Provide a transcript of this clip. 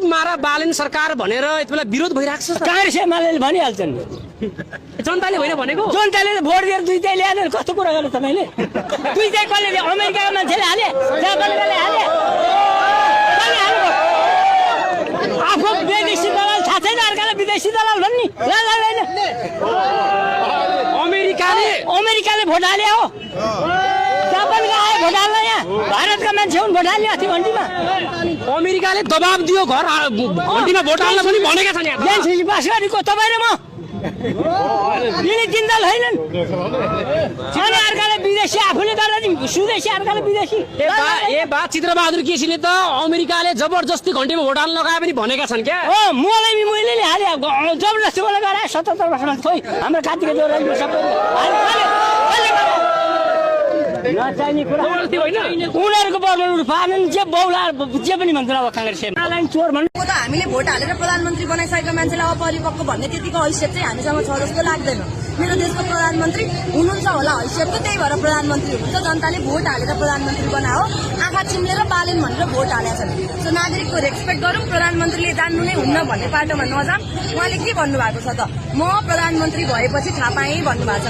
मारा बालेन सरकार भनेर यति बेला विरोध भइरहेको छ। कांग्रेस एमाले भनिहाल्छन्, जनताले होइन भनेको। जनताले भोट दिएर दुईटै ल्याएर कस्तो कुरा गर्नु तपाईले? दुईटै कसले ल्यायो? अमेरिकाका मान्छेले हाले, जापानकाले हाले, कसले हाल्यो? आफू विदेशी दलाल थाहा छैन, अर्काले विदेशी दलाल भन्ने अमेरिकाले भोट हाले हो, जापानका आए भोट हाल्न, यहाँ भारतका मान्छे हुन् भोट हाल्ने अस्ति घन्टीमा। अमेरिकाले दबाब दियो घर घन्टीमा भोट हाल्न पनि भनेका छन्। यहाँ पास गरेको तपाईँ र म यिनी जिन्दल होइनन्। अनि अर्काले विदेशी आफूले गर्दा सुदेशी, अर्काले विदेशी। बा चित्रबहादुर केसीले त अमेरिकाले जबरजस्ती घन्टीमा भोट हाल्न लगाए पनि भनेका छन् क्या। हो, मैले हाले जबरजस्ती मलाई गराए 77 वर्षमा खोइ हाम्रो कातिको जोरा सबै नचाहिने कुरा उनीहरूको बदल पाएन। जे बौला जे पनि भन्छ अब कांग्रेस चोर भन्नु त हामीले भोट हालेर प्रधानमन्त्री बनाइसकेका मान्छेलाई अपरिपक्व भन्ने त्यतिको हैसियत चाहिँ हामीसँग छ जस्तो लाग्दैन। मेरो देशको प्रधानमन्त्री हुनुहुन्छ होला, हैसियत त त्यही भएर प्रधानमन्त्री हुनुहुन्छ। जनताले भोट हालेर प्रधानमन्त्री बनाओ, आँखा चिम्लेर बालेन भनेर भोट हालेका छन्। सो नागरिकको रेस्पेक्ट गरौँ, प्रधानमन्त्रीले जान्नु नै हुन्न भन्ने बाटोमा नजाम। उहाँले के भन्नुभएको छ त, म प्रधानमन्त्री भएपछि थाहा पाएँ भन्नुभएको छ।